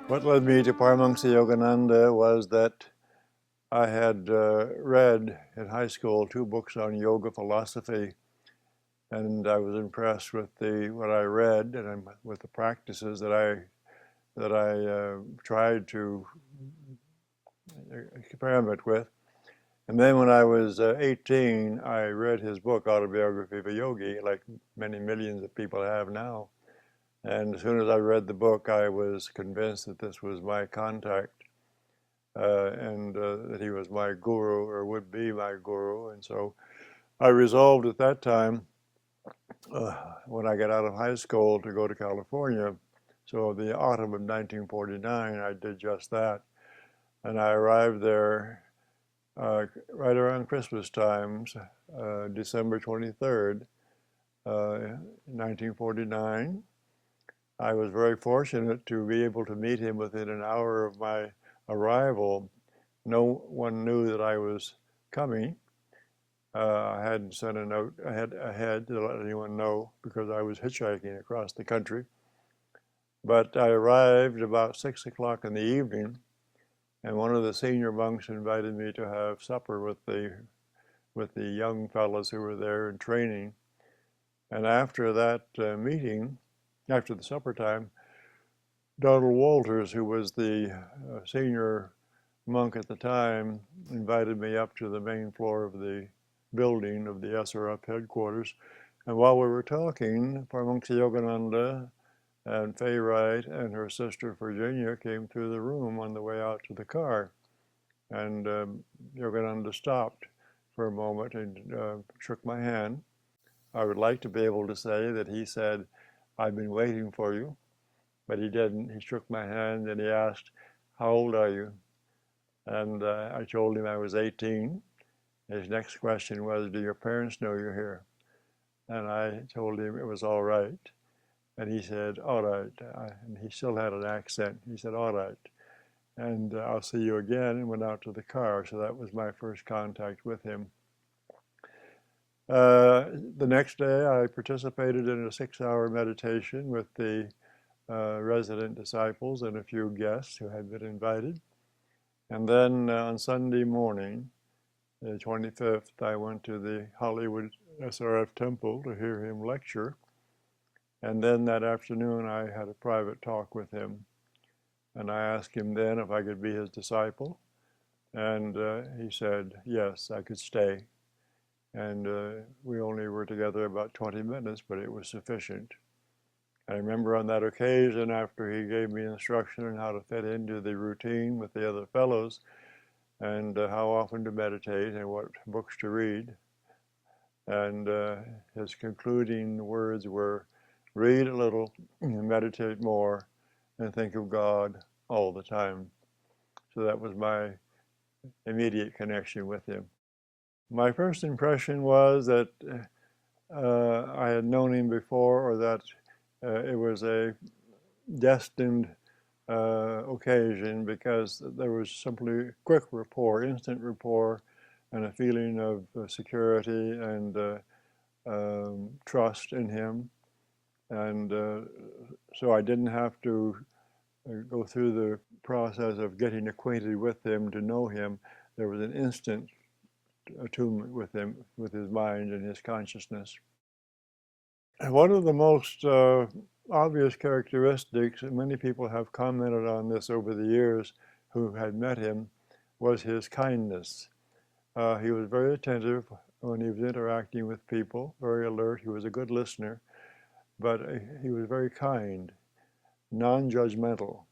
What led me to Paramahansa Yogananda was that I had read in high school 2 books on yoga philosophy, and I was impressed with what I read and with the practices that I tried to experiment with. And then when I was 18, I read his book, Autobiography of a Yogi, like many millions of people have now. And as soon as I read the book, I was convinced that this was my contact, and that he was my guru, or would be my guru. And so I resolved at that time, when I got out of high school, to go to California. So the autumn of 1949, I did just that. And I arrived there right around Christmas times, December 23rd, 1949. I was very fortunate to be able to meet him within an hour of my arrival. No one knew that I was coming. I hadn't sent a note ahead to let anyone know because I was hitchhiking across the country. But I arrived about 6 o'clock in the evening, and one of the senior monks invited me to have supper with the young fellows who were there in training. And after that meeting, after the supper time, Donald Walters, who was the senior monk at the time, invited me up to the main floor of the building of the SRF headquarters. And while we were talking, Paramahansa Yogananda and Fay Wright and her sister Virginia came through the room on the way out to the car. And Yogananda stopped for a moment and shook my hand. I would like to be able to say that he said, "I've been waiting for you," but he didn't. He shook my hand and he asked, "How old are you?" And I told him I was 18. His next question was, "Do your parents know you're here?" And I told him it was all right. And he said, "All right." And he still had an accent. He said, "All right. And I'll see you again," and went out to the car. So that was my first contact with him. The next day, I participated in a 6-hour meditation with the resident disciples and a few guests who had been invited. And then on Sunday morning, the 25th, I went to the Hollywood SRF temple to hear him lecture. And then that afternoon, I had a private talk with him. And I asked him then if I could be his disciple. And he said, yes, I could stay. And we only were together about 20 minutes, but it was sufficient. I remember on that occasion, after he gave me instruction on how to fit into the routine with the other fellows, and how often to meditate and what books to read. And his concluding words were, read a little, meditate more, and think of God all the time. So that was my immediate connection with him. My first impression was that I had known him before, or that it was a destined occasion, because there was simply quick rapport, instant rapport, and a feeling of security and trust in him. And so I didn't have to go through the process of getting acquainted with him to know him. There was an instant attunement with him, with his mind and his consciousness. And one of the most obvious characteristics, and many people have commented on this over the years who had met him, was his kindness. He was very attentive when he was interacting with people, very alert. He was a good listener, but he was very kind, non-judgmental.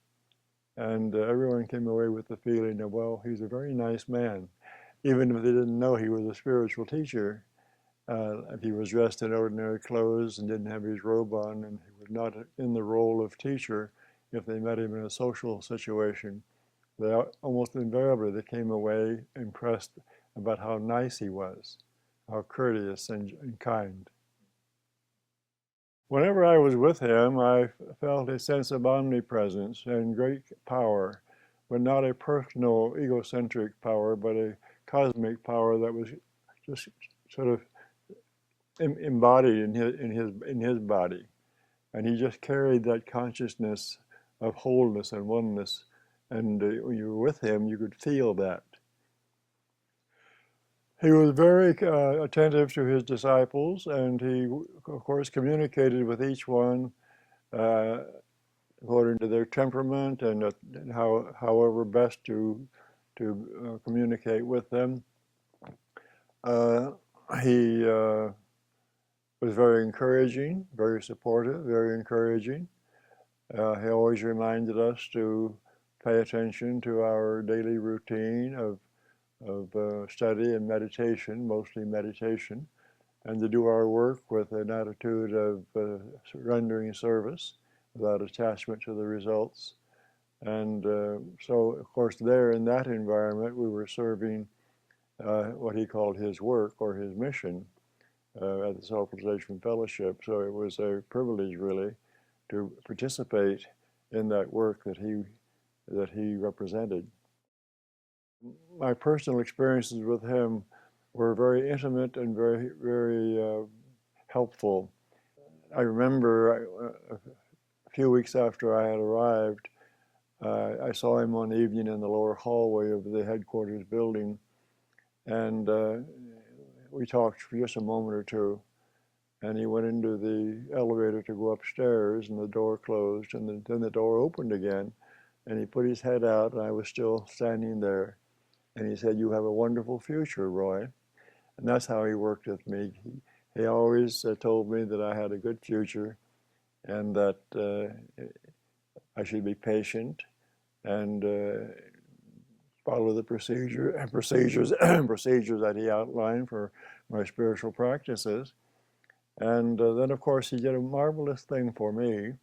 And everyone came away with the feeling of, well, he's a very nice man. Even if they didn't know he was a spiritual teacher, if he was dressed in ordinary clothes and didn't have his robe on, and he was not in the role of teacher, if they met him in a social situation, they almost invariably they came away impressed about how nice he was, how courteous and kind. Whenever I was with him, I felt a sense of omnipresence and great power, but not a personal, egocentric power, but a cosmic power that was just sort of embodied in his body. And he just carried that consciousness of wholeness and oneness. And when you were with him, you could feel that. He was very attentive to his disciples, and he, of course, communicated with each one uh, according to their temperament and however best to communicate with them. He was very encouraging, very supportive, very encouraging. He always reminded us to pay attention to our daily routine of study and meditation, mostly meditation, and to do our work with an attitude of rendering service without attachment to the results. And so, of course, there in that environment, we were serving what he called his work or his mission at the Self-Realization Fellowship. So it was a privilege, really, to participate in that work that he represented. My personal experiences with him were very intimate and very, very helpful. I remember a few weeks after I had arrived, I saw him one evening in the lower hallway of the headquarters building, and we talked for just a moment or two. And he went into the elevator to go upstairs, and the door closed, and then the door opened again, and he put his head out, and I was still standing there. And he said, "You have a wonderful future, Roy." And that's how he worked with me. He always told me that I had a good future and that I should be patient and follow the procedures that he outlined for my spiritual practices. And then, of course, he did a marvelous thing for me.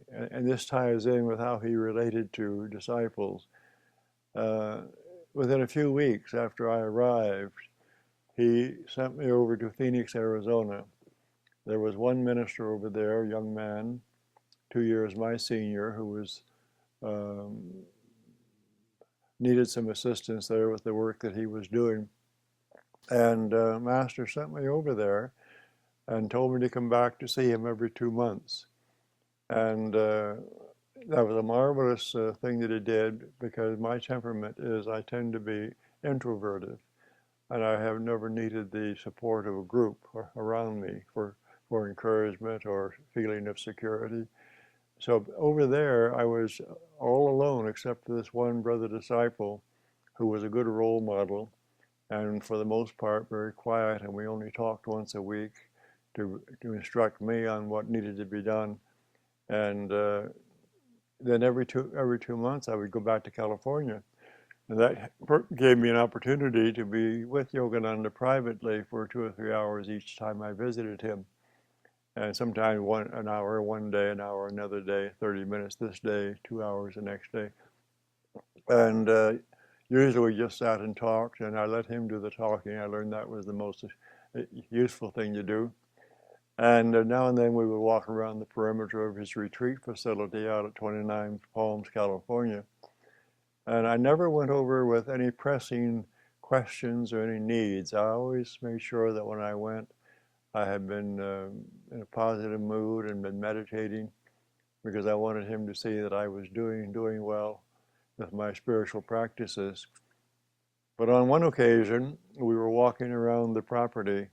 And this ties in with how he related to disciples. Within a few weeks after I arrived, he sent me over to Phoenix, Arizona. There was one minister over there, a young man, 2 years my senior, who was needed some assistance there with the work that he was doing. And Master sent me over there and told me to come back to see him every 2 months. And that was a marvelous thing that he did, because my temperament is I tend to be introverted, and I have never needed the support of a group around me for encouragement or feeling of security. So over there, I was all alone except for this one brother disciple who was a good role model, and for the most part very quiet, and we only talked once a week to instruct me on what needed to be done. And then every two months I would go back to California, and that gave me an opportunity to be with Yogananda privately for 2 or 3 hours each time I visited him. And sometimes an hour one day, an hour another day, 30 minutes this day, 2 hours the next day. And usually we just sat and talked, and I let him do the talking. I learned that was the most useful thing to do. And now and then we would walk around the perimeter of his retreat facility out at 29 Palms, California. And I never went over with any pressing questions or any needs. I always made sure that when I went, I had been in a positive mood and been meditating, because I wanted him to see that I was doing well with my spiritual practices. But on one occasion, we were walking around the property,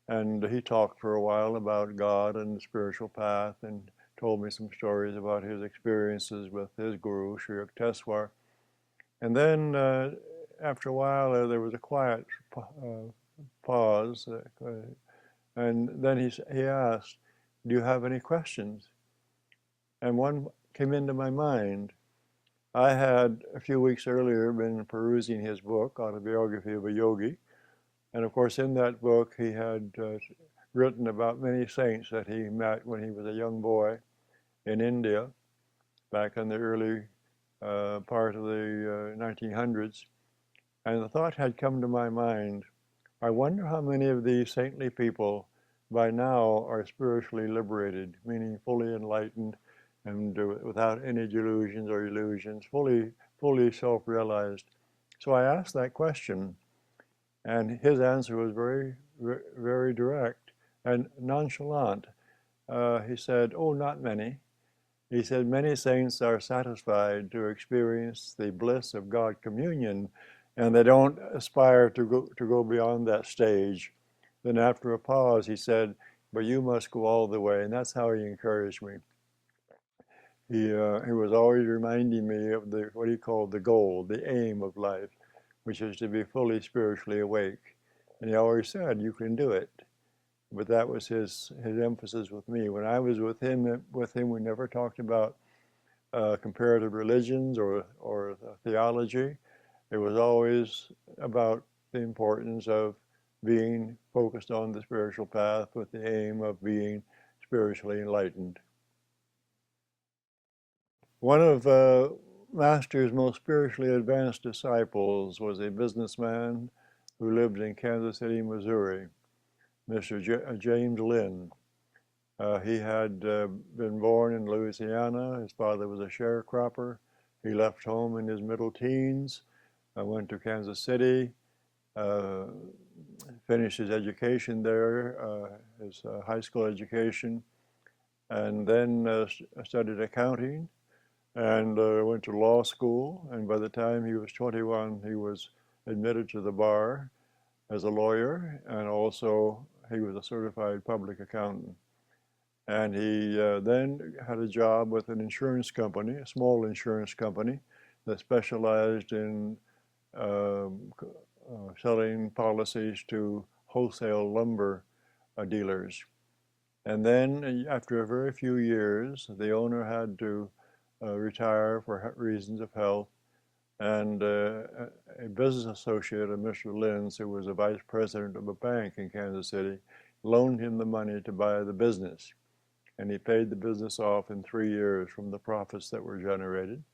and he talked for a while about God and the spiritual path, and told me some stories about his experiences with his guru, Sri Yukteswar. And then after a while, there was a quiet pause, and then he asked, "Do you have any questions?" And one came into my mind. I had, a few weeks earlier, been perusing his book, Autobiography of a Yogi. And of course, in that book, he had written about many saints that he met when he was a young boy in India, back in the early part of the 1900s. And the thought had come to my mind, I wonder how many of these saintly people by now are spiritually liberated, meaning fully enlightened and without any delusions or illusions, fully self-realized. So I asked that question, and his answer was very, very direct and nonchalant. he said, oh, not many. He said, many saints are satisfied to experience the bliss of God communion, and they don't aspire to go beyond that stage. Then after a pause, he said, but you must go all the way, and that's how he encouraged me. He was always reminding me of what he called the goal, the aim of life, which is to be fully spiritually awake. And he always said, you can do it. But that was his emphasis with me. When I was with him, we never talked about comparative religions or theology. It was always about the importance of being focused on the spiritual path with the aim of being spiritually enlightened. One of Master's most spiritually advanced disciples was a businessman who lived in Kansas City, Missouri, Mr. James Lynn. He had been born in Louisiana. His father was a sharecropper. He left home in his middle teens, went to Kansas City, finished his education there, his high school education, and then studied accounting and went to law school. And by the time he was 21, he was admitted to the bar as a lawyer, and also he was a certified public accountant. And he then had a job with an insurance company, a small insurance company that specialized in selling policies to wholesale lumber dealers. And then after a very few years, the owner had to retire for reasons of health. And a business associate of Mr. Lynn's, who was a vice president of a bank in Kansas City, loaned him the money to buy the business. And he paid the business off in 3 years from the profits that were generated.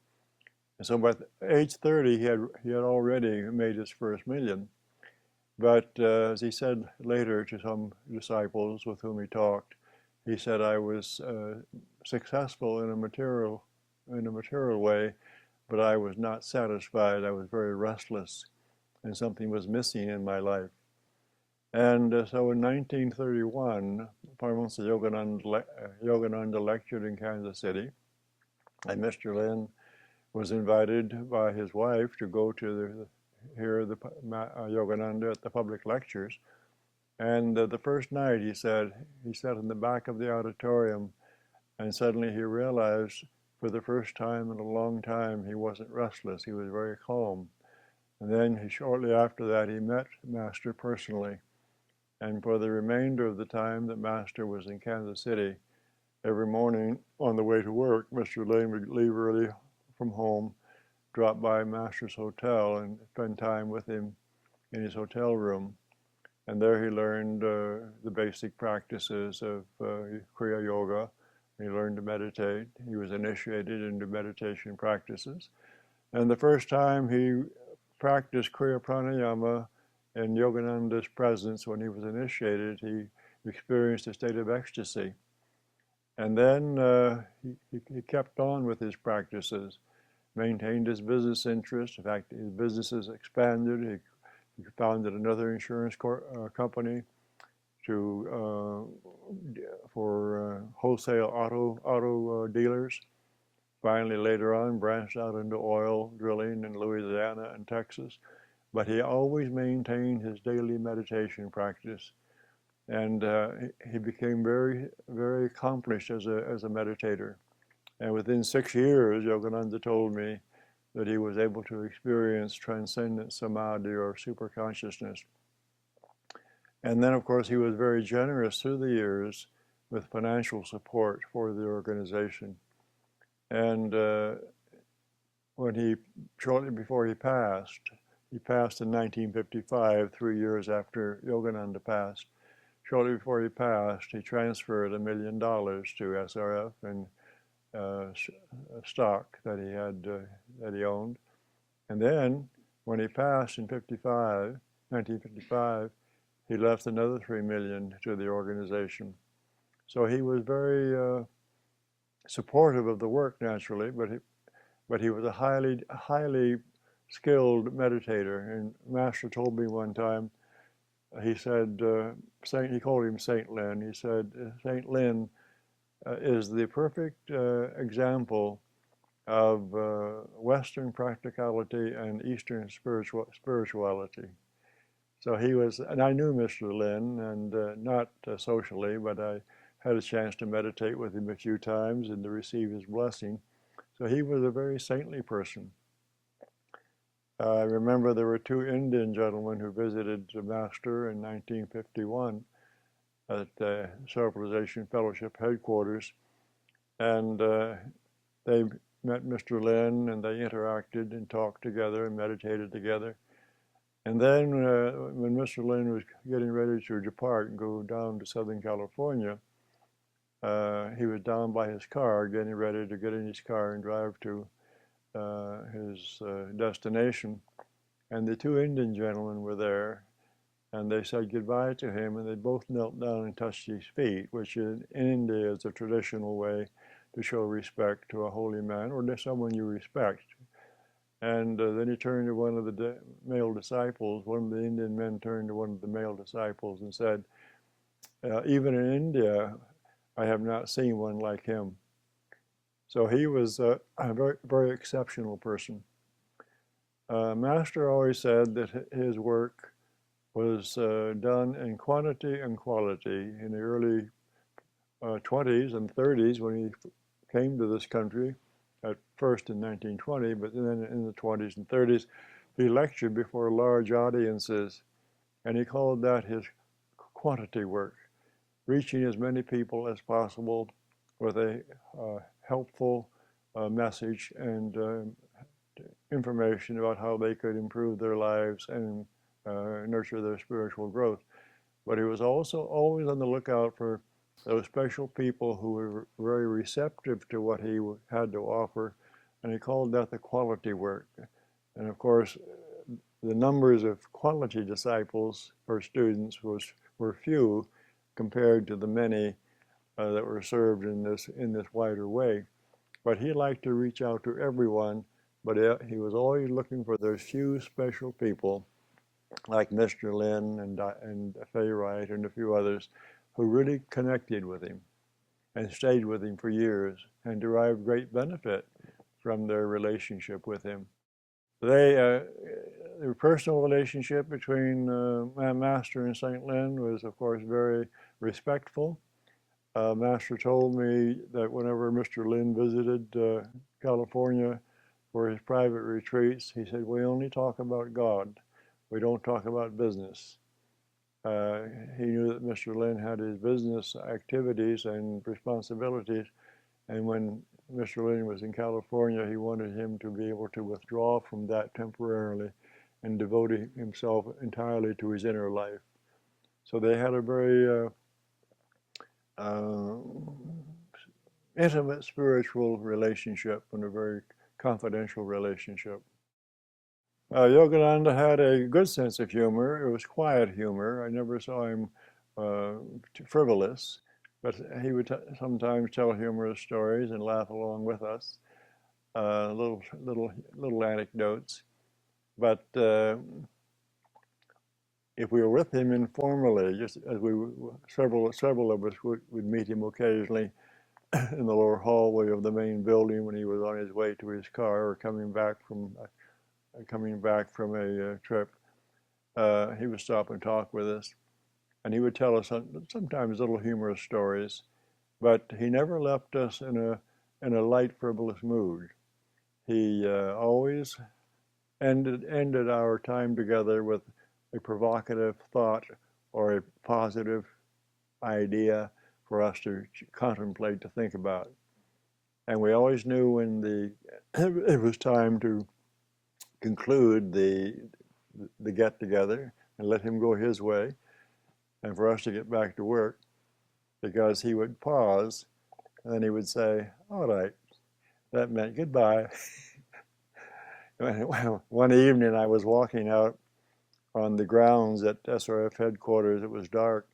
And so by age 30, he had already made his first million. But as he said later to some disciples with whom he talked, he said, I was successful in a material way, but I was not satisfied. I was very restless, and something was missing in my life. And so in 1931, Paramahansa Yogananda lectured in Kansas City, and Mr. Lynn was invited by his wife to go to hear the Yogananda at the public lectures. And the first night, he said, he sat in the back of the auditorium, and suddenly he realized for the first time in a long time he wasn't restless. He was very calm. And then shortly after that, he met Master personally. And for the remainder of the time that Master was in Kansas City, every morning on the way to work, Mr. Lynn would leave early from home, drop by Master's hotel, and spend time with him in his hotel room. And there he learned the basic practices of Kriya Yoga. He learned to meditate. He was initiated into meditation practices. And the first time he practiced Kriya Pranayama in Yogananda's presence, when he was initiated, he experienced a state of ecstasy. And then he kept on with his practices, maintained his business interests. In fact, his businesses expanded. He founded another insurance company for wholesale auto dealers. Finally, later on, branched out into oil drilling in Louisiana and Texas. But he always maintained his daily meditation practice. And he became very, very accomplished as a meditator. And within 6 years, Yogananda told me that he was able to experience transcendent samadhi or superconsciousness. And then, of course, he was very generous through the years with financial support for the organization. And shortly before he passed in 1955, 3 years after Yogananda passed. Shortly before he passed, he transferred $1 million to SRF and stock that he owned. And then, when he passed in 1955, he left another $3 million to the organization. So he was very supportive of the work, naturally, but he was a highly skilled meditator. And Master told me one time, he said, he called him Saint Lynn. He said, Saint Lynn, is the perfect example of Western practicality and Eastern spirituality. So he was, and I knew Mr. Lynn, and not socially, but I had a chance to meditate with him a few times and to receive his blessing. So he was a very saintly person. I remember there were two Indian gentlemen who visited the Master in 1951 at Self-Realization Fellowship headquarters, and they met Mr. Lynn, and they interacted and talked together and meditated together. And then when Mr. Lynn was getting ready to depart and go down to Southern California, he was down by his car, getting ready to get in his car and drive to his destination. And the two Indian gentlemen were there, and they said goodbye to him, and they both knelt down and touched his feet, which in India is a traditional way to show respect to a holy man or to someone you respect. And then he turned to one of the male disciples. One of the Indian men turned to one of the male disciples and said, even in India, I have not seen one like him. So he was a very, very exceptional person. Master always said that his work was done in quantity and quality. In the early 20s and 30s, when he came to this country, at first in 1920, but then in the 20s and 30s, he lectured before large audiences, and he called that his quantity work, reaching as many people as possible with a helpful message and information about how they could improve their lives and nurture their spiritual growth. But he was also always on the lookout for those special people who were very receptive to what he had to offer, and he called that the quality work. And of course, the numbers of quality disciples or students were few compared to the many that were served in this wider way. But he liked to reach out to everyone, but he was always looking for those few special people, like Mr. Lynn and Fay Wright and a few others, who really connected with him and stayed with him for years and derived great benefit from their relationship with him. The personal relationship between Master and St. Lynn was, of course, very respectful. Master told me that whenever Mr. Lynn visited California for his private retreats, he said, we only talk about God. We don't talk about business. He knew that Mr. Lynn had his business activities and responsibilities, and when Mr. Lynn was in California, he wanted him to be able to withdraw from that temporarily and devote himself entirely to his inner life. So they had a very intimate spiritual relationship and a very confidential relationship. Yogananda had a good sense of humor. It was quiet humor. I never saw him frivolous, but he would sometimes tell humorous stories and laugh along with us, little anecdotes. But if we were with him informally, just as several of us would meet him occasionally in the lower hallway of the main building when he was on his way to his car or coming back from a trip, he would stop and talk with us, and he would tell us sometimes little humorous stories, but he never left us in a light, frivolous mood. He always ended our time together with a provocative thought or a positive idea for us to contemplate, to think about. And we always knew when it was time to conclude the get-together and let him go his way and for us to get back to work, because he would pause and then he would say, all right, that meant goodbye. One evening I was walking out on the grounds at SRF headquarters. It was dark,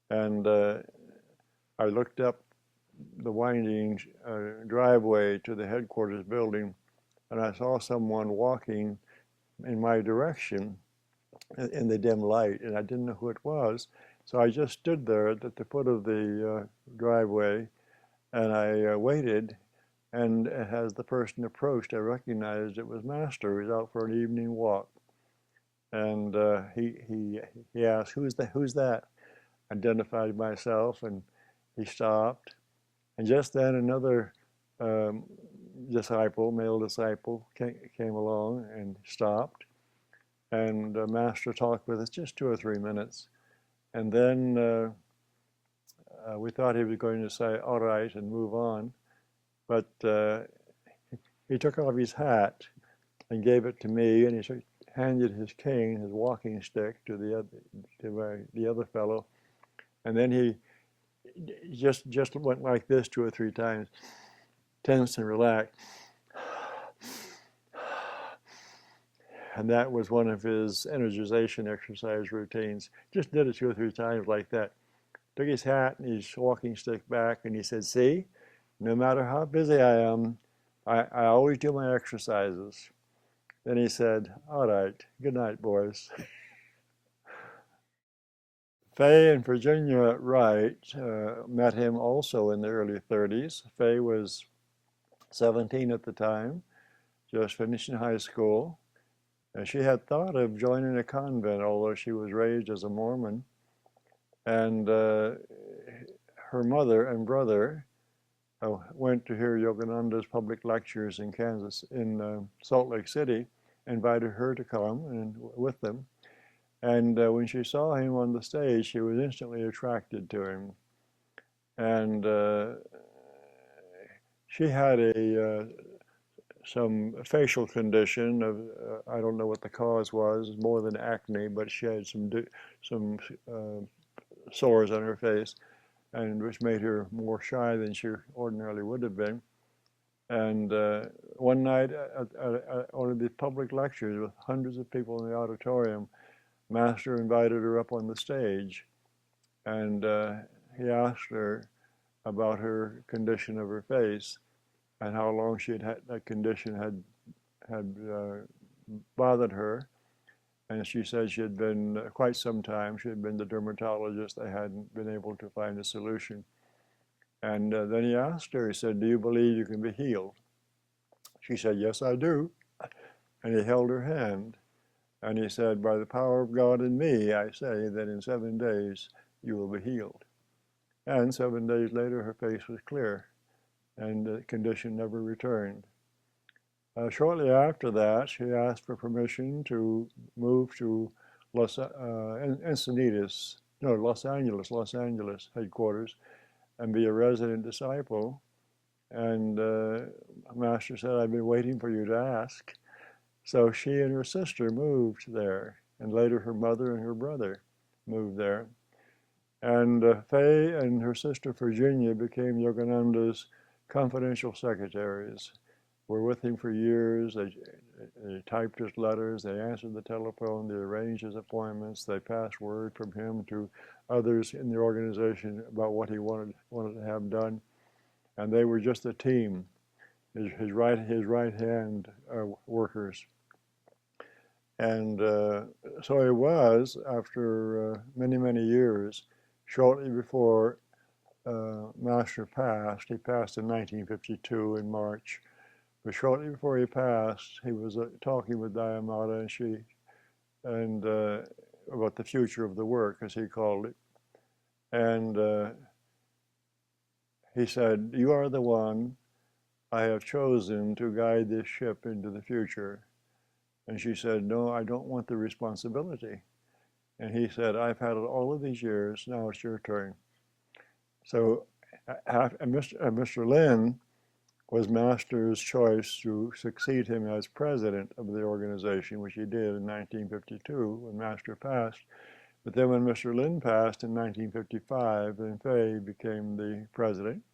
and I looked up the winding driveway to the headquarters building, and I saw someone walking in my direction in the dim light, and I didn't know who it was. So I just stood there at the foot of the driveway And I waited, and as the person approached, I recognized it was Master. He was out for an evening walk. And he asked, "Who's that?" Identified myself, and he stopped. And just then another disciple, male disciple, came along and stopped. And Master talked with us just 2 or 3 minutes. And then we thought he was going to say, "All right," and move on. But he took off his hat and gave it to me, and he handed his cane, his walking stick, to the other fellow. And then he just went like this 2 or 3 times, tense and relaxed. And that was one of his energization exercise routines. Just did it 2 or 3 times like that. Took his hat and his walking stick back, and he said, "See, no matter how busy I am, I always do my exercises." Then he said, "All right, good night, boys." Fay and Virginia Wright met him also in the early 30s. Fay was 17 at the time, just finishing high school. And she had thought of joining a convent, although she was raised as a Mormon. And her mother and brother went to hear Yogananda's public lectures in Salt Lake City, invited her to come and with them. And when she saw him on the stage, she was instantly attracted to him. And she had some facial condition of, I don't know what the cause was, more than acne, but she had some sores on her face, and which made her more shy than she ordinarily would have been. And one night at one of the public lectures with hundreds of people in the auditorium, Master invited her up on the stage, and he asked her about her condition of her face and how long she had had that condition had bothered her. And she said she had been quite some time. She had been the dermatologist. They hadn't been able to find a solution. And then he asked her, he said, "Do you believe you can be healed?" She said, "Yes, I do." And he held her hand. And he said, "By the power of God in me, I say that in 7 days you will be healed." And 7 days later, her face was clear, and the condition never returned. Shortly after that, she asked for permission to move to Los Angeles headquarters, and be a resident disciple. And Master said, "I've been waiting for you to ask." So she and her sister moved there, and later her mother and her brother moved there. And Fay and her sister Virginia became Yogananda's confidential secretaries. Were with him for years. They typed his letters, they answered the telephone, they arranged his appointments, they passed word from him to others in the organization about what he wanted to have done. And they were just a team, his right hand workers. And so it was, after many years, shortly before Master passed. He passed in 1952 in March. But shortly before he passed, he was talking with Dayamata and about the future of the work, as he called it. And he said, "You are the one I have chosen to guide this ship into the future." And she said, "No, I don't want the responsibility." And he said, "I've had it all of these years, now it's your turn." So Mr. Lynn was Master's choice to succeed him as president of the organization, which he did in 1952 when Master passed. But then when Mr. Lynn passed in 1955, then Fay became the president,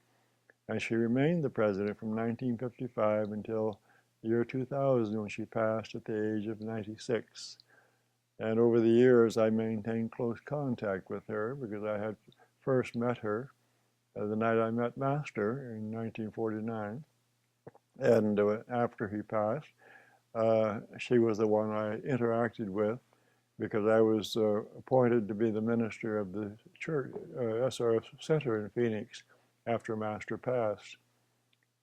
and she remained the president from 1955 until the year 2000, when she passed at the age of 96. And over the years, I maintained close contact with her because I had first met her the night I met Master in 1949. And after he passed, she was the one I interacted with because I was appointed to be the minister of the church SRF Center in Phoenix after Master passed.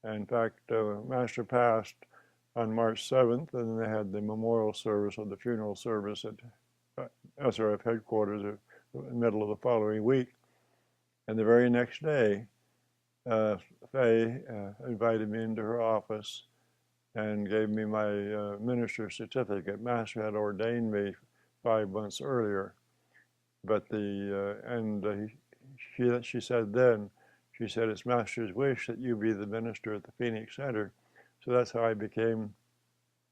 And in fact, Master passed on March 7th, and they had the memorial service or the funeral service at SRF headquarters in the middle of the following week. And the very next day, Fay invited me into her office and gave me my minister's certificate. Master had ordained me 5 months earlier, but she said then, she said, it's Master's wish that you be the minister at the Phoenix Center. So that's how I became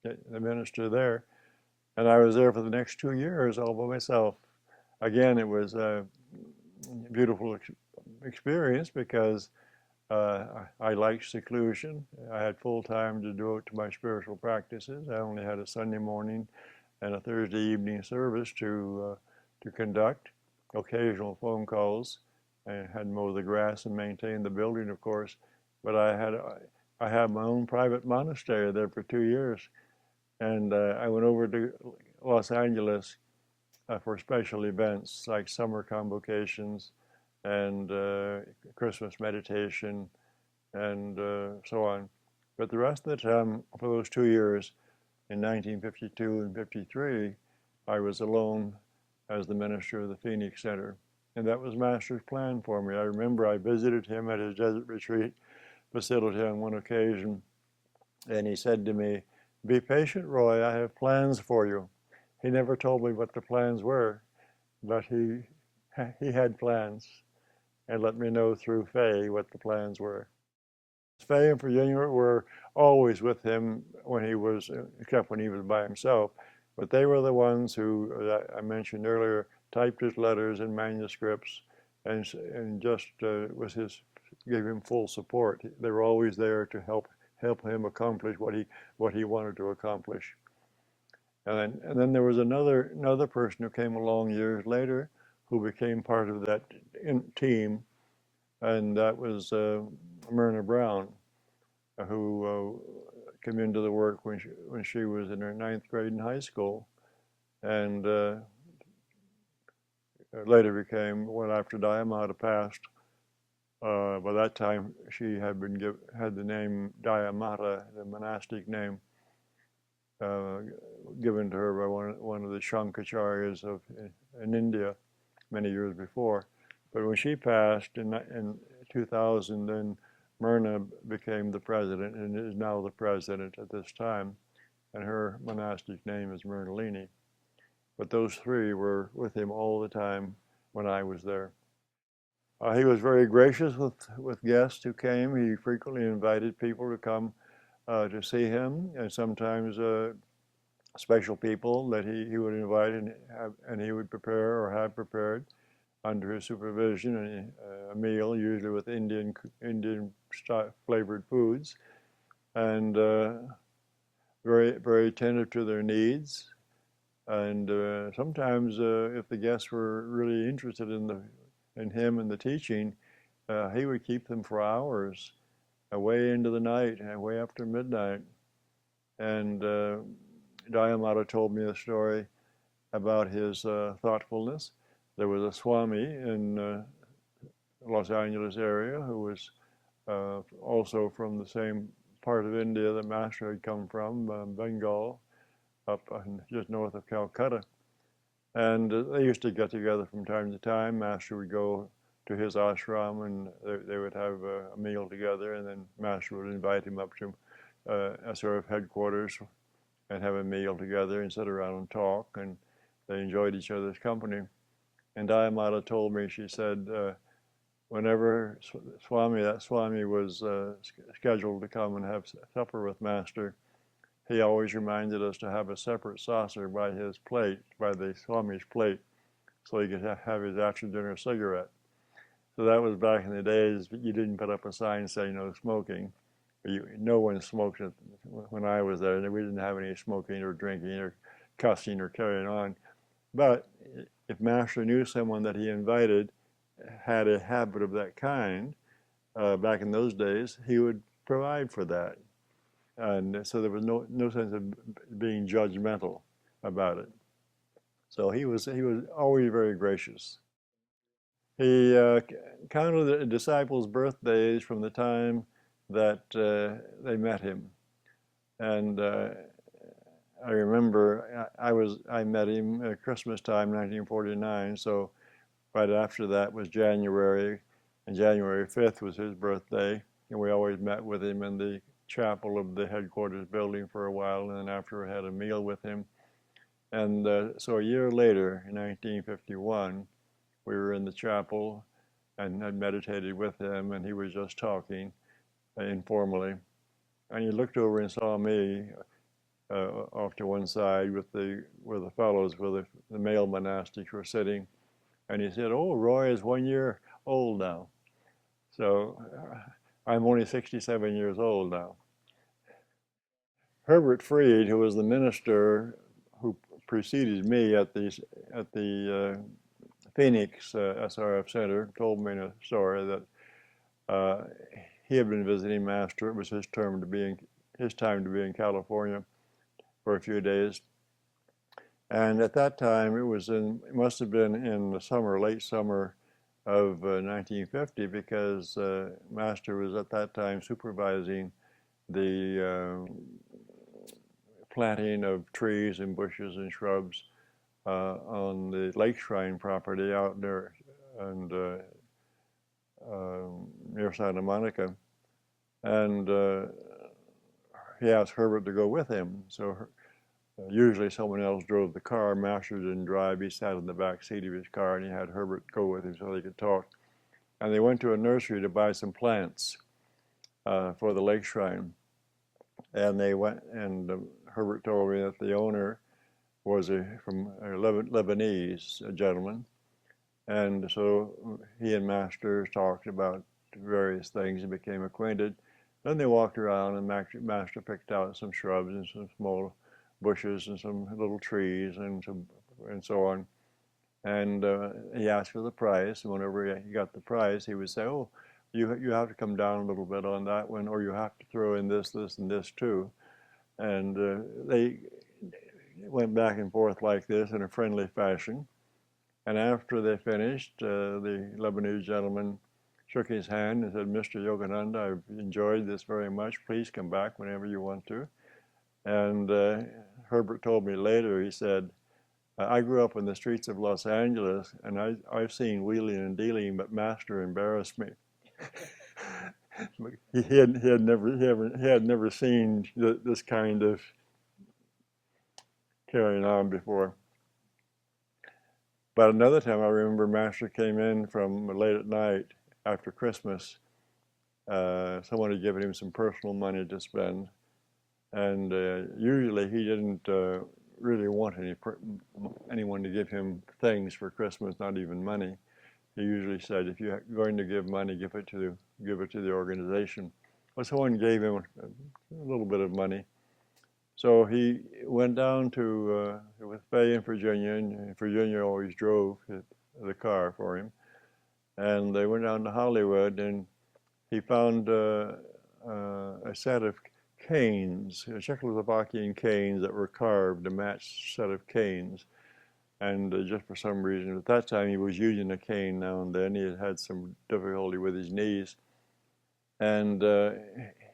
the minister there. And I was there for the next 2 years all by myself. Again, it was a beautiful experience because I liked seclusion. I had full time to devote to my spiritual practices. I only had a Sunday morning and a Thursday evening service to conduct, occasional phone calls. I had to mow the grass and maintain the building, of course. But I had my own private monastery there for 2 years. And I went over to Los Angeles for special events like summer convocations and Christmas meditation and so on. But the rest of the time, for those 2 years, in 1952 and 53, I was alone as the minister of the Phoenix Center. And that was Master's plan for me. I remember I visited him at his desert retreat facility on one occasion, and he said to me, "Be patient, Roy, I have plans for you." He never told me what the plans were, but he had plans and let me know through Fay what the plans were. Fay and Virginia were always with him except when he was by himself, but they were the ones who, I mentioned earlier, typed his letters and manuscripts and just gave him full support. They were always there to help him accomplish what he wanted to accomplish. And then there was another person who came along years later who became part of that team, and that was Myrna Brown, who came into the work when she was in her 9th grade in high school, and later became, after Dhyamata passed, by that time she had the name Dhyamata, the monastic name, given to her by one of the Shankacharyas in India many years before. But when she passed in 2000, then Myrna became the president and is now the president at this time, and her monastic name is Myrnalini. But those three were with him all the time when I was there. He was very gracious with guests who came. He frequently invited people to come to see him, and sometimes special people that he would invite and he would prepare or have prepared under his supervision, a meal usually with Indian flavored foods, and very, very attentive to their needs. And sometimes if the guests were really interested in him and the teaching, he would keep them for hours, way into the night and way after midnight. And Dhyamata told me a story about his thoughtfulness. There was a Swami in Los Angeles area who was also from the same part of India that Master had come from, Bengal, up just north of Calcutta. And they used to get together from time to time. Master would go to his ashram and they would have a meal together, and then Master would invite him up to SRF headquarters and have a meal together and sit around and talk, and they enjoyed each other's company. And Dhyamata told me, she said, whenever that Swami was scheduled to come and have supper with Master, he always reminded us to have a separate saucer by his plate, by the Swami's plate, so he could have his after dinner cigarette. So that was back in the days, you didn't put up a sign saying no smoking. No one smoked when I was there, and we didn't have any smoking or drinking or cussing or carrying on. But if Master knew someone that he invited had a habit of that kind, back in those days, he would provide for that. And so there was no sense of being judgmental about it. So he was always very gracious. He counted the disciples' birthdays from the time that they met him. And I remember I met him at Christmas time, 1949. So right after that was January, and January 5th was his birthday. And we always met with him in the chapel of the headquarters building for a while, and then after I had a meal with him. And so a year later, in 1951, we were in the chapel and had meditated with him, and he was just talking informally. And he looked over and saw me off to one side with where the fellows, where the male monastics were sitting, and he said, "Oh, Roy is 1 year old now." So I'm only 67 years old now. Herbert Freed, who was the minister who preceded me at the Phoenix SRF Center, told me in a story that he had been visiting Master. It was his time to be in California for a few days, and at that time it must have been in the summer, late summer of 1950, because Master was at that time supervising the planting of trees and bushes and shrubs on the Lake Shrine property out there and near Santa Monica. And he asked Herbert to go with him. So usually someone else drove the car. Master didn't drive. He sat in the back seat of his car, and he had Herbert go with him so they could talk. And they went to a nursery to buy some plants for the Lake Shrine. And they went, and Herbert told me that the owner was from a Lebanese gentleman. And so he and Master talked about various things and became acquainted. Then they walked around, and Master picked out some shrubs and some small bushes and some little trees and so on. And he asked for the price, and whenever he got the price, he would say, "Oh, you have to come down a little bit on that one, or you have to throw in this, and this too." And they went back and forth like this in a friendly fashion. And after they finished, the Lebanese gentleman shook his hand and said, "Mr. Yogananda, I've enjoyed this very much. Please come back whenever you want to." And Herbert told me later, he said, "I grew up in the streets of Los Angeles, and I've seen wheeling and dealing, but Master embarrassed me." he had never seen this kind of carrying on before. But another time I remember Master came in from late at night after Christmas. Someone had given him some personal money to spend. And usually he didn't really want anyone to give him things for Christmas, not even money. He usually said, "If you're going to give money, give it to the organization." Well, someone gave him a little bit of money. So he went down to with Fay in Virginia, and Virginia always drove the car for him. And they went down to Hollywood, and he found a set of canes, Czechoslovakian canes that were carved, a matched set of canes. And just for some reason, at that time he was using a cane now and then. He had had some difficulty with his knees. And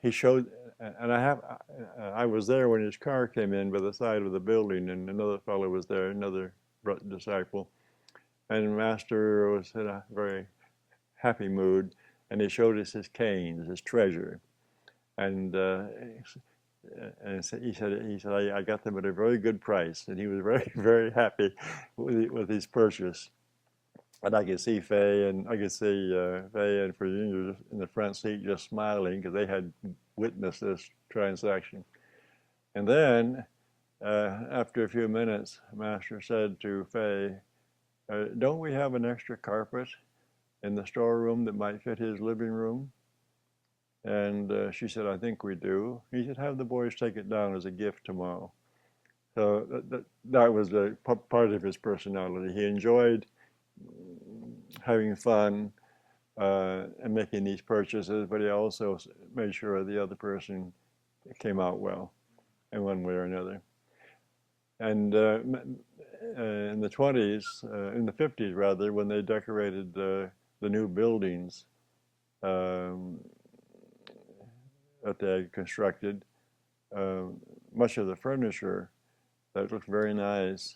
he showed, and I was there when his car came in by the side of the building, and another fellow was there, another disciple. And Master was in a very happy mood, and he showed us his canes, his treasure. And he said, "I got them at a very good price," and he was very, very happy with his purchase. And I could see Fay and Virginia in the front seat just smiling because they had witnessed this transaction. And then, after a few minutes, Master said to Fay, "Don't we have an extra carpet in the storeroom that might fit his living room?" And she said, "I think we do." He said, "Have the boys take it down as a gift tomorrow." So that was a part of his personality. He enjoyed having fun and making these purchases, but he also made sure the other person came out well in one way or another. And in the 20s, in the 50s rather, when they decorated the new buildings that they had constructed, much of the furniture that looked very nice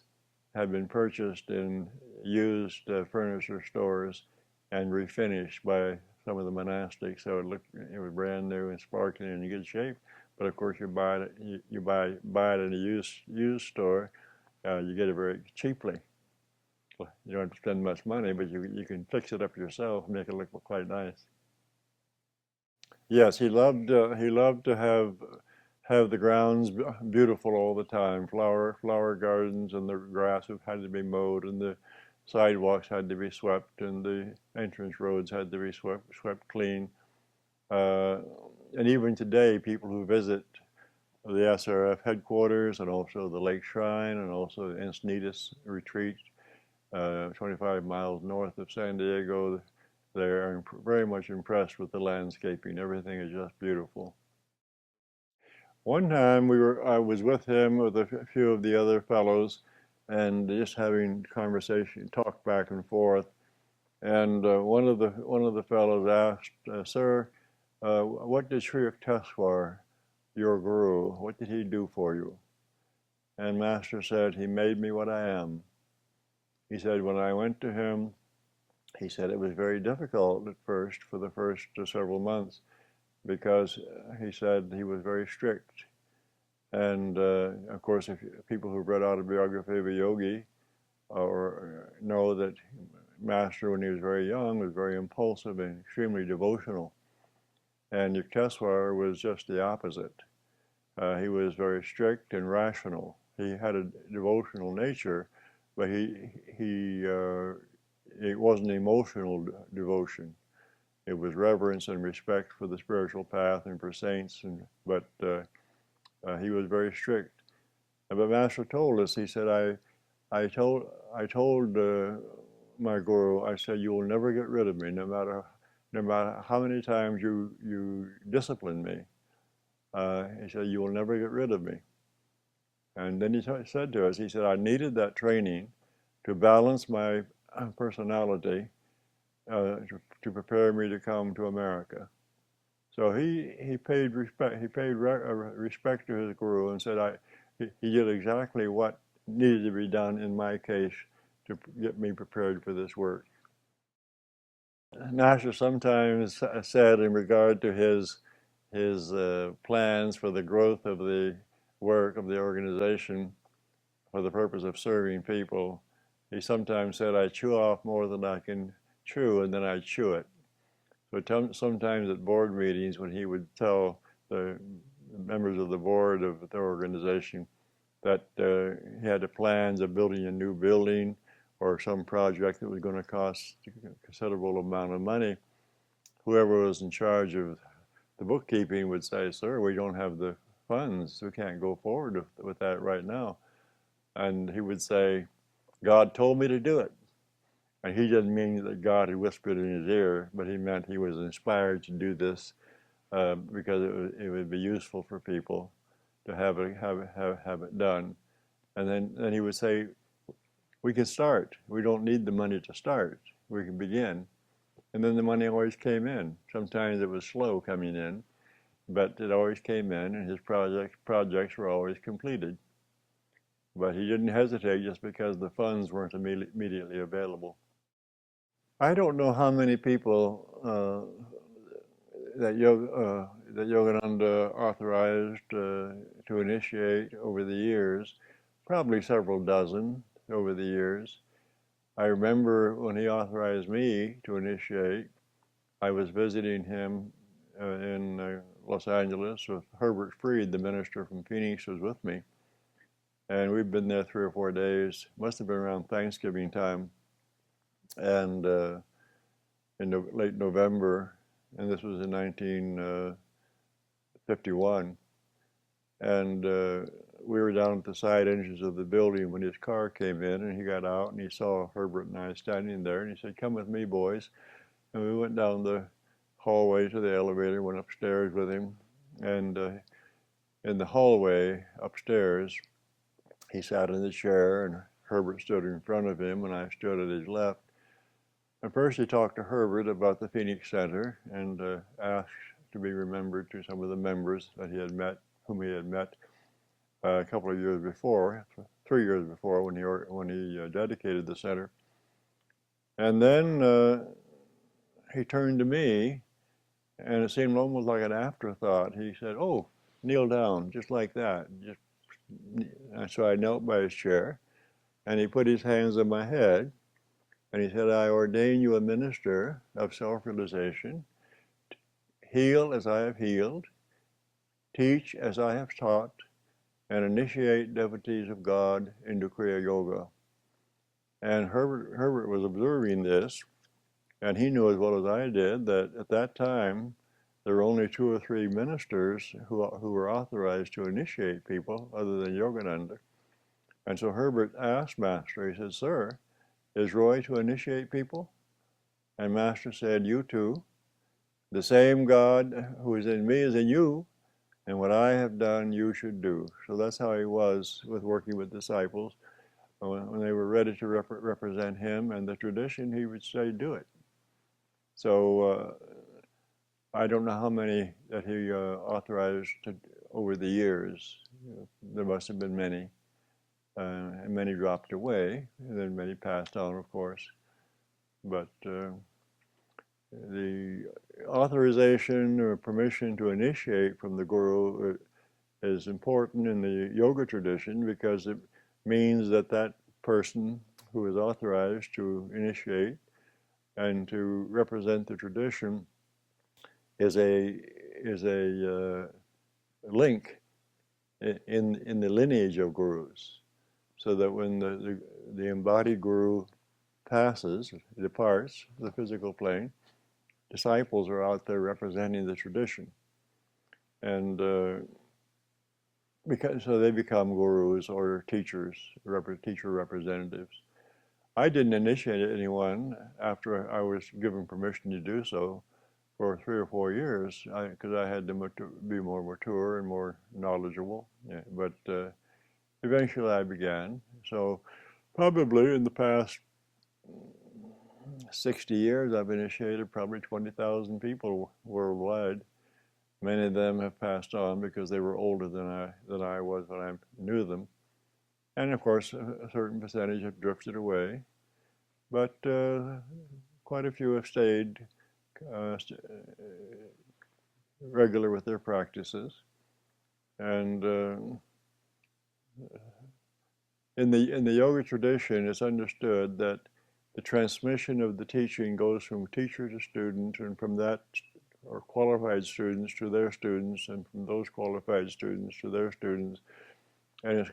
had been purchased in used furniture stores and refinished by some of the monastics, so it was brand new and sparkling and in good shape. But of course, you buy it in a used store, you get it very cheaply. You don't have to spend much money, but you can fix it up yourself, make it look quite nice. Yes, he loved to have the grounds beautiful all the time. Flower gardens, and the grass had to be mowed, and the sidewalks had to be swept, and the entrance roads had to be swept clean. And even today, people who visit the SRF headquarters and also the Lake Shrine and also the Encinitas retreat, 25 miles north of San Diego, they are very much impressed with the landscaping. Everything is just beautiful. One time I was with him with a few of the other fellows, and just having conversation, talk back and forth. And one of the fellows asked, "Sir, what did Sri Yukteswar, your guru, what did he do for you?" And Master said, "He made me what I am." He said, when I went to him, he said it was very difficult at first, for the first several months, because he said he was very strict. And of course, if people who've read Autobiography of a Yogi or know that Master, when he was very young, was very impulsive and extremely devotional. And Yukteswar was just the opposite. He was very strict and rational. He had a devotional nature, but it wasn't emotional devotion. It was reverence and respect for the spiritual path and for saints, but he was very strict. But Master told us, he said, I told my guru, I said, you will never get rid of me, no matter how many times you discipline me. He said, you will never get rid of me. And then he said to us, he said, I needed that training to balance my personality to prepare me to come to America. So he paid respect. He paid respect to his guru and said, he did exactly what needed to be done in my case to get me prepared for this work. Master sometimes said, in regard to his plans for the growth of the work of the organization for the purpose of serving people, he sometimes said, I chew off more than I can chew, and then I chew it. So sometimes at board meetings, when he would tell the members of the board of the organization that he had the plans of building a new building or some project that was going to cost a considerable amount of money, whoever was in charge of the bookkeeping would say, sir, we don't have the funds. We can't go forward with that right now. And he would say, God told me to do it. And he didn't mean that God had whispered in his ear, but he meant he was inspired to do this because it would be useful for people to have it done. And then he would say, we can start. We don't need the money to start. We can begin. And then the money always came in. Sometimes it was slow coming in, but it always came in, and his projects were always completed. But he didn't hesitate just because the funds weren't immediately available. I don't know how many people that Yogananda authorized to initiate over the years, probably several dozen over the years. I remember when he authorized me to initiate, I was visiting him in Los Angeles with Herbert Freed, the minister from Phoenix, was with me. And we've been there 3 or 4 days, must have been around Thanksgiving time. And in late November, and this was in 1951. And we were down at the side entrance of the building when his car came in, and he got out and he saw Herbert and I standing there, and he said, come with me, boys. And we went down the hallway to the elevator, went upstairs with him, and in the hallway upstairs, he sat in the chair, and Herbert stood in front of him and I stood at his left. And first he talked to Herbert about the Phoenix Center and asked to be remembered to some of the members that he had met, whom he had met a couple of years before, 3 years before, when he dedicated the center. And then he turned to me, and it seemed almost like an afterthought. He said, "Oh, kneel down," just like that. And so I knelt by his chair, and he put his hands on my head, and he said, "I ordain you a minister of self-realization. Heal as I have healed, teach as I have taught, and initiate devotees of God into Kriya Yoga." And Herbert was observing this, and he knew as well as I did that at that time there were only 2 or 3 ministers who were authorized to initiate people other than Yogananda. And so Herbert asked Master, he said, "Sir, is Roy to initiate people?" And Master said, "You too. The same God who is in me is in you, and what I have done you should do." So that's how he was with working with disciples. When they were ready to represent him and the tradition, he would say, "Do it." So I don't know how many that he authorized over the years. There must have been many. And many dropped away, and then many passed on, of course. But the authorization or permission to initiate from the Guru is important in the yoga tradition because it means that that person who is authorized to initiate and to represent the tradition is a link in the lineage of gurus, so that when the embodied guru departs the physical plane, disciples are out there representing the tradition, and so they become gurus or teachers, teacher representatives. I didn't initiate anyone after I was given permission to do so for 3 or 4 years, because I had to be more mature and more knowledgeable. Yeah, but eventually I began. So probably in the past 60 years, I've initiated probably 20,000 people worldwide. Many of them have passed on because they were older than I was when I knew them. And of course, a certain percentage have drifted away. But quite a few have stayed regular with their practices. And in the yoga tradition, it's understood that the transmission of the teaching goes from teacher to student, and from that, or qualified students to their students, and from those qualified students to their students. And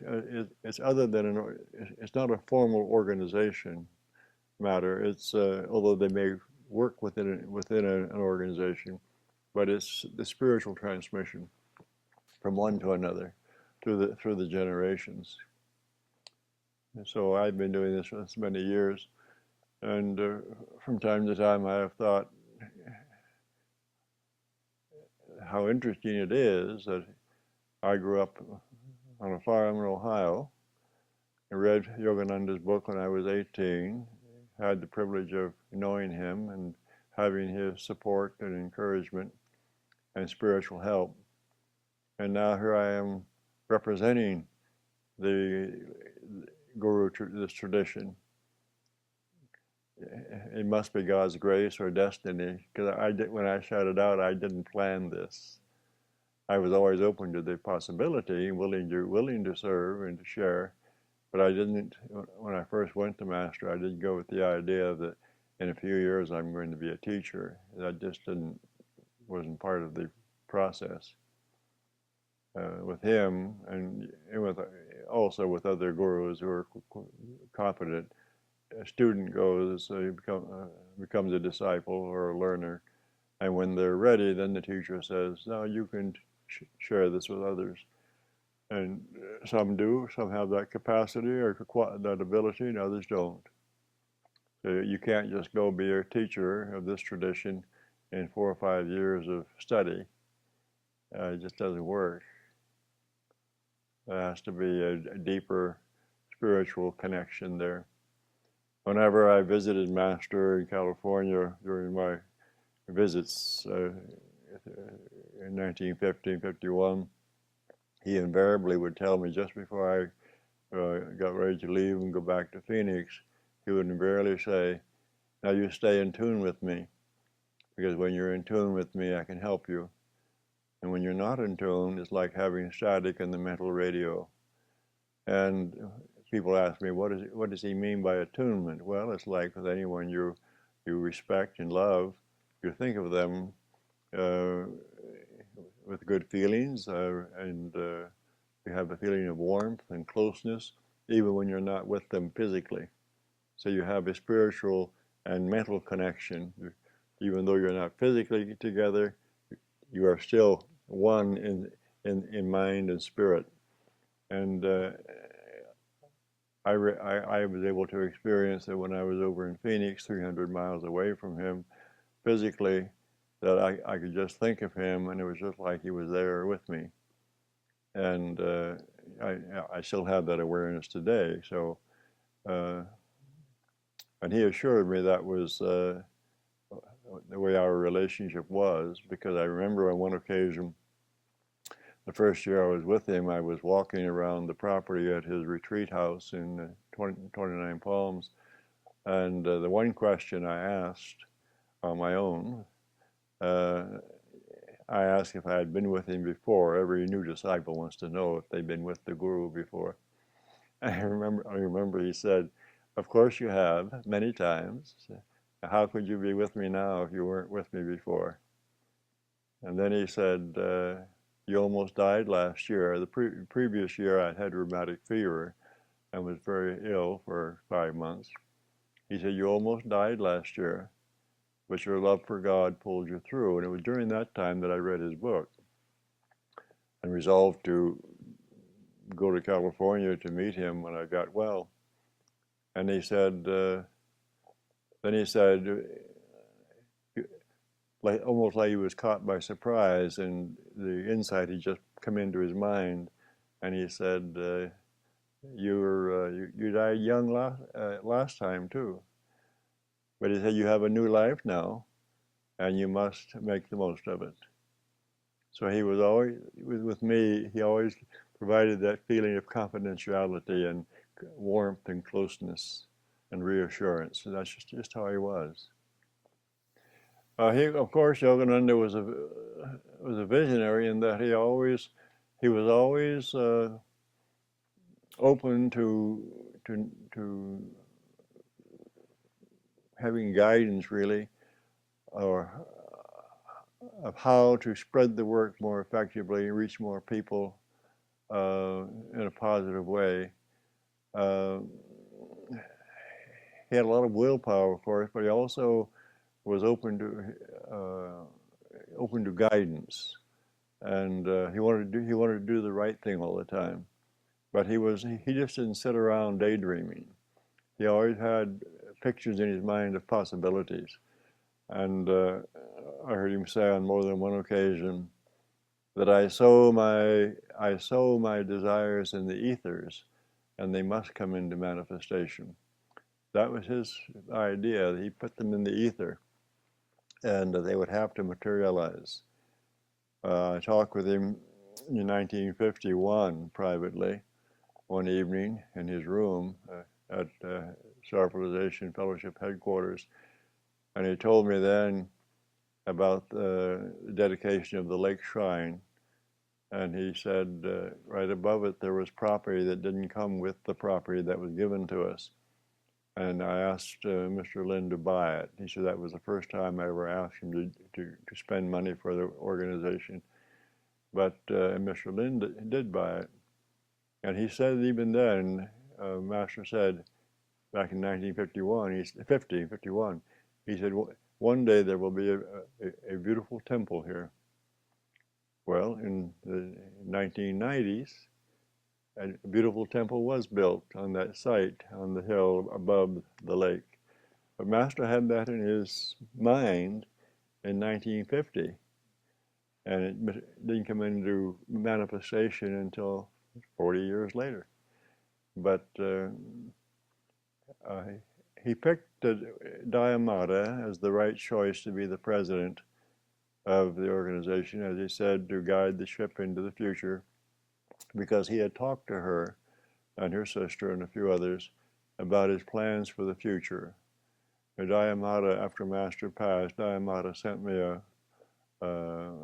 it's other than it's not a formal organization matter. It's although they may work within an organization, but it's the spiritual transmission from one to another through the generations. And so I've been doing this for many years, and from time to time I have thought how interesting it is that I grew up on a farm in Ohio. I read Yogananda's book when I was 18, had the privilege of knowing him and having his support and encouragement and spiritual help. And now here I am representing the Guru, this tradition. It must be God's grace or destiny, because when I shouted out, I didn't plan this. I was always open to the possibility, willing to serve and to share, but I didn't. When I first went to Master, I didn't go with the idea that in a few years I'm going to be a teacher. That just wasn't part of the process. With him and also with other gurus who are competent, a student goes, becomes a disciple or a learner, and when they're ready, then the teacher says, "Now you can share this with others." And some do, some have that capacity or that ability, and others don't. So you can't just go be a teacher of this tradition in 4 or 5 years of study. It just doesn't work. There has to be a deeper spiritual connection there. Whenever I visited Master in California during my visits in 1950, 51, he invariably would tell me just before I got ready to leave and go back to Phoenix, he would invariably say, now you stay in tune with me, because when you're in tune with me, I can help you. And when you're not in tune, it's like having static in the mental radio. And people ask me, what does he mean by attunement? Well, it's like with anyone you respect and love, you think of them with good feelings, and you have a feeling of warmth and closeness, even when you're not with them physically. So you have a spiritual and mental connection. Even though you're not physically together, you are still one in mind and spirit. And I was able to experience it when I was over in Phoenix, 300 miles away from him, physically, that I could just think of him, and it was just like he was there with me. And I still have that awareness today. So, and he assured me that was the way our relationship was, because I remember on one occasion, the first year I was with him, I was walking around the property at his retreat house in 29 Palms, and the one question I asked on my own, I asked if I had been with him before. Every new disciple wants to know if they've been with the Guru before. I remember he said, of course you have, many times. How could you be with me now if you weren't with me before? And then he said, you almost died last year. The previous year I had rheumatic fever and was very ill for 5 months. He said, you almost died last year, but your love for God pulled you through. And it was during that time that I read his book and resolved to go to California to meet him when I got well. And he said, almost like he was caught by surprise, and the insight had just come into his mind, and he said, you died young last time too. But he said, you have a new life now, and you must make the most of it. So he was always, with me, he always provided that feeling of confidentiality and warmth and closeness and reassurance. So that's just how he was. Of course, Yogananda was a visionary in that he was always open to having guidance, really, or of how to spread the work more effectively, reach more people in a positive way. He had a lot of willpower, of course, but he also was open to guidance, and he wanted to do the right thing all the time. But he just didn't sit around daydreaming. He always had pictures in his mind of possibilities, and I heard him say on more than one occasion that I sow my desires in the ethers, and they must come into manifestation. That was his idea. He put them in the ether, and they would have to materialize. I talked with him in 1951 privately one evening in his room at Self-Realization Fellowship headquarters, and he told me then about the dedication of the lake shrine, and he said right above it there was property that didn't come with the property that was given to us. And I asked Mr. Lynn to buy it. He said that was the first time I ever asked him to spend money for the organization. But Mr. Lynn did buy it. And he said even then, Master said, back in 1951, 51, he said, one day there will be a beautiful temple here. Well, in the 1990s, a beautiful temple was built on that site on the hill above the lake. But Master had that in his mind in 1950, and it didn't come into manifestation until 40 years later. but he picked Dayamata as the right choice to be the president of the organization, as he said, to guide the ship into the future, because he had talked to her and her sister and a few others about his plans for the future. Dayamata, after Master passed, Dayamata sent me a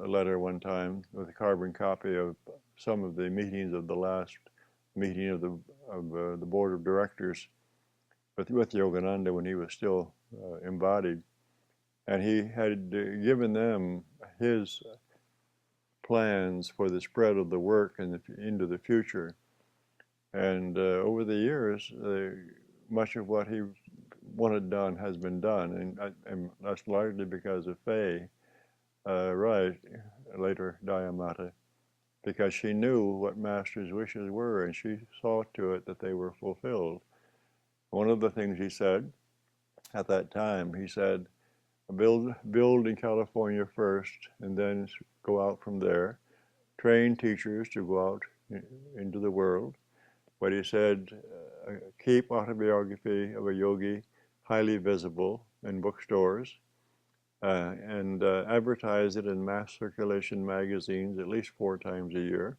letter one time with a carbon copy of some of the meetings of the last meeting of the board of directors with Yogananda when he was still embodied, and he had given them his plans for the spread of the work into the future. And over the years, much of what he wanted done has been done, and that's largely because of Fay Wright, later Dayamata, because she knew what Master's wishes were, and she saw to it that they were fulfilled. One of the things he said at that time, he said, build in California first, and then go out from there. Train teachers to go out into the world. But he said, keep autobiography of a yogi highly visible in bookstores, and advertise it in mass circulation magazines at least 4 times a year.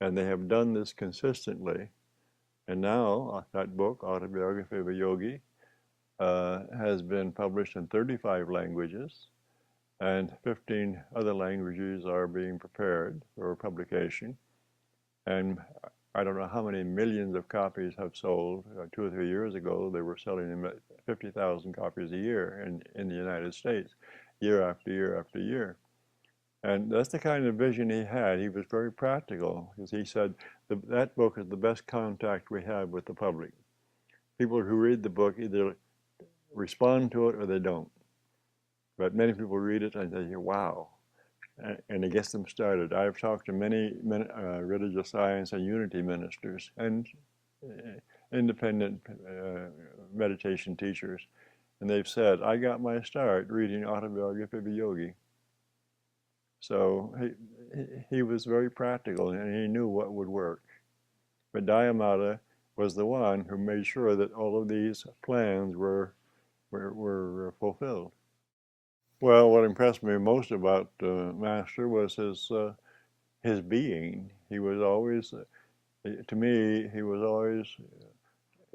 And they have done this consistently. And now that book, Autobiography of a Yogi, has been published in 35 languages, and 15 other languages are being prepared for publication. And I don't know how many millions of copies have sold. 2 or 3 years ago, they were selling 50,000 copies a year in the United States, year after year after year. And that's the kind of vision he had. He was very practical, because he said that book is the best contact we have with the public. People who read the book either respond to it or they don't. But many people read it and they say, wow, and it gets them started. I've talked to many religious science and unity ministers and independent meditation teachers, and they've said, I got my start reading Autobiography of a Yogi. So he was very practical, and he knew what would work. But Dayamata was the one who made sure that all of these plans were fulfilled. Well, what impressed me most about Master was his being. He was always, to me, he was always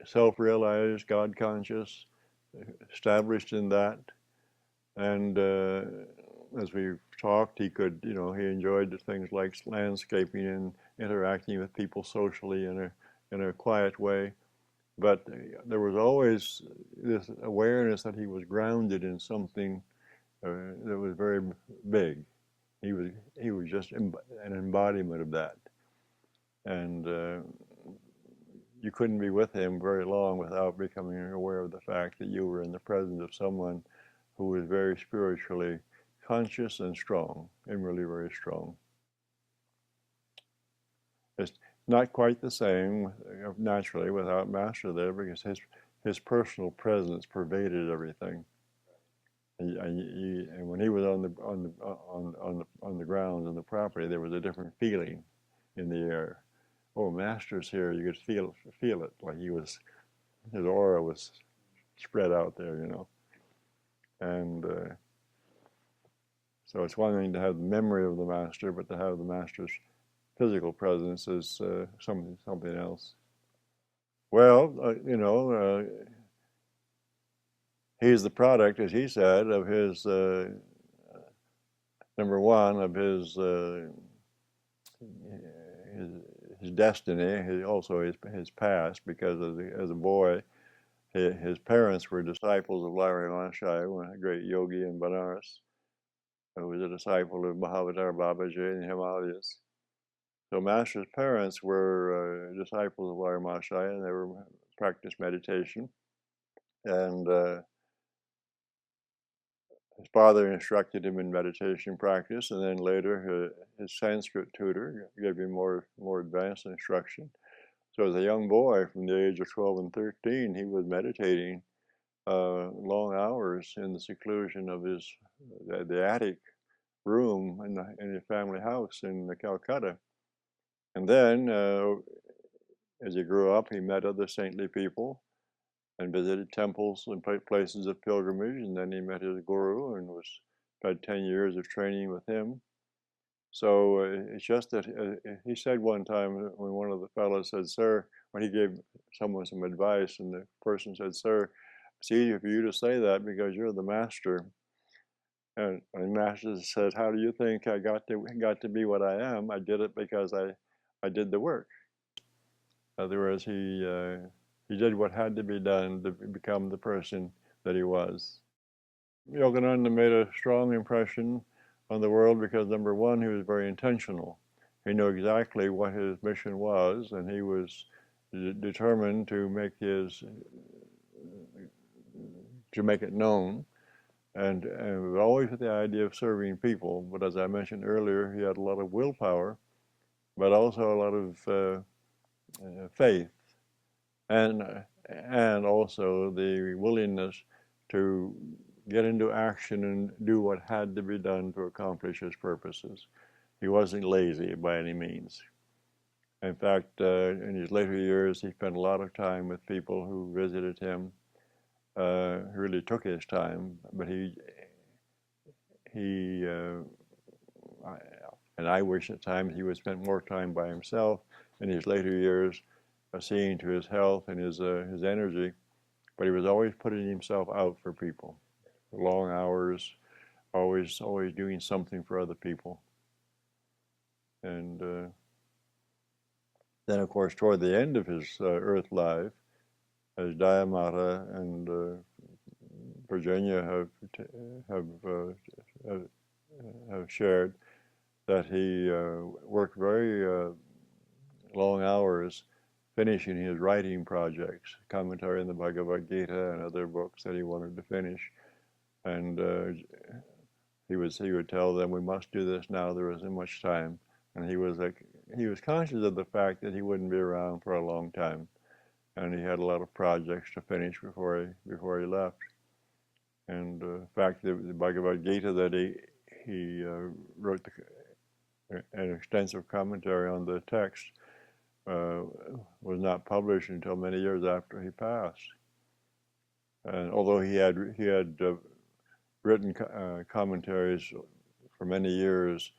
self-realized, God-conscious, established in that. And as we've talked, he could, he enjoyed the things like landscaping and interacting with people socially in a quiet way. But there was always this awareness that he was grounded in something that was very big. He was just an embodiment of that, and you couldn't be with him very long without becoming aware of the fact that you were in the presence of someone who was very spiritually conscious and strong, and really very strong. It's not quite the same, naturally, without Master there, because his personal presence pervaded everything. And when he was on the grounds on the property, there was a different feeling in the air. Oh, Master's here! You could feel it, like his aura was spread out there, And so it's one thing to have the memory of the Master, but to have the Master's physical presence is something else. Well, he's the product, as he said, of his number one, of his destiny, also his past, because as a boy, his parents were disciples of Paramahansa, a great yogi in Benares, who was a disciple of Mahavatar Babaji in the Himalayas. So Master's parents were disciples of Paramahansa, and they were practiced meditation. And his father instructed him in meditation practice, and then later his Sanskrit tutor gave him more advanced instruction. So as a young boy, from the age of 12 and 13, he was meditating long hours in the seclusion of the attic room in his family house in Calcutta. And then As he grew up, he met other saintly people and visited temples and places of pilgrimage, and then he met his guru and had 10 years of training with him. So it's just that he said one time when one of the fellows said, "Sir," when he gave someone some advice, and the person said, "Sir, it's easier for you to say that because you're the master." And the master said, "How do you think I got to be what I am? I did it because I did the work." In other words, he did what had to be done to become the person that he was. Yogananda made a strong impression on the world because, number one, he was very intentional. He knew exactly what his mission was, and he was determined to make it known, and always with the idea of serving people. But as I mentioned earlier, he had a lot of willpower, but also a lot of faith, and also the willingness to get into action and do what had to be done to accomplish his purposes. He wasn't lazy by any means. In fact, in his later years, he spent a lot of time with people who visited him. He really took his time, but and I wish at times he would spend more time by himself in his later years, seeing to his health and his energy. But he was always putting himself out for people, long hours, always doing something for other people. And then, of course, toward the end of his earth life, as Dayamata and Virginia have shared, that he worked very long hours finishing his writing projects, commentary on the Bhagavad Gita and other books that he wanted to finish. And he would tell them, "We must do this now. There isn't much time." And he was conscious of the fact that he wouldn't be around for a long time, and he had a lot of projects to finish before he left. And in fact, the Bhagavad Gita that he wrote an extensive commentary on the text was not published until many years after he passed. And although he had written commentaries for many years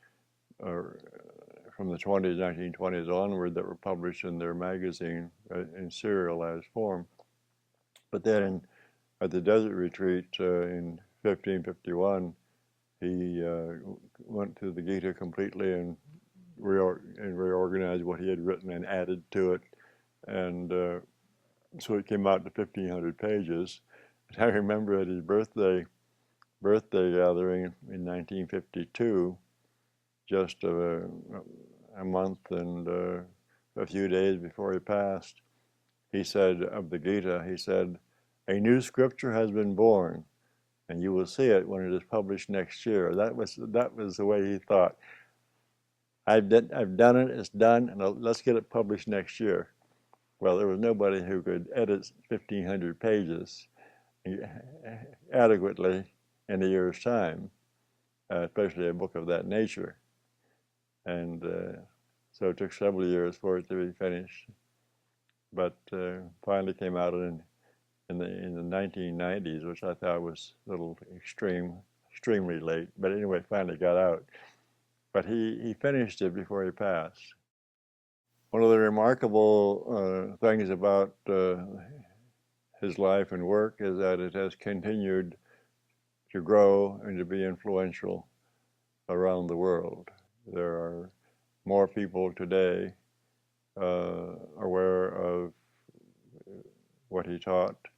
from the 1920s onward that were published in their magazine in serialized form. But then at the desert retreat in 1551, he went through the Gita completely and reorganized what he had written and added to it. And so it came out to 1,500 pages. And I remember at his birthday gathering in 1952, just a month and a few days before he passed, he said of the Gita, he said, "A new scripture has been born, and you will see it when it is published next year." That was the way he thought. I've done it, it's done, and let's get it published next year. Well, there was nobody who could edit 1,500 pages adequately in a year's time, especially a book of that nature. And so it took several years for it to be finished, but finally came out in the 1990s, which I thought was a little extremely late. But anyway, it finally got out. But he finished it before he passed. One of the remarkable things about his life and work is that it has continued to grow and to be influential around the world. There are more people today aware of what he taught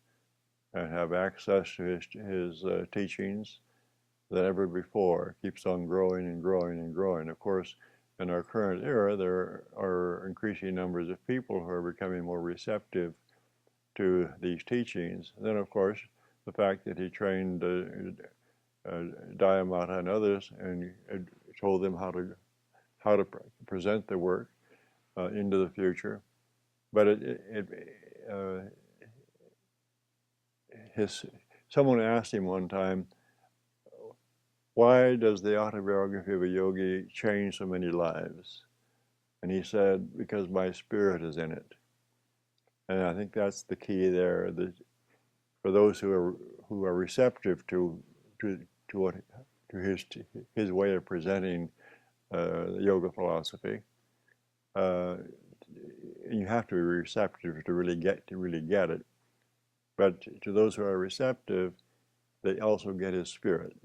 and have access to his teachings than ever before. It keeps on growing and growing and growing. Of course, in our current era, there are increasing numbers of people who are becoming more receptive to these teachings. And then, of course, the fact that he trained Dayamata and others and told them how to present the work into the future. But someone asked him one time, "Why does the autobiography of a yogi change so many lives?" And he said, "Because my spirit is in it." And I think that's the key there. For those who are receptive to what to his way of presenting the yoga philosophy, you have to be receptive to really get it. But to those who are receptive, they also get his spirit,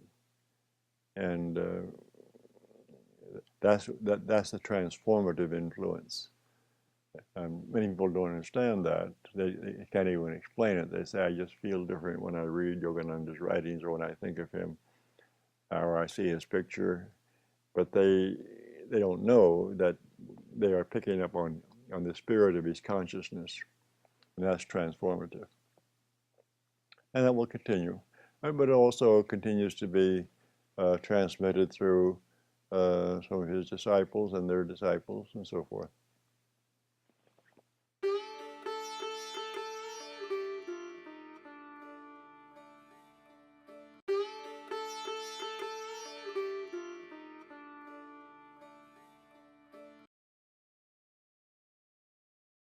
and that's the transformative influence. Many people don't understand that. They can't even explain it. They say, I just feel different when I read Yogananda's writings or when I think of him or I see his picture. But they don't know that they are picking up on the spirit of his consciousness, and that's transformative. And that will continue. But it also continues to be transmitted through some of his disciples and their disciples and so forth.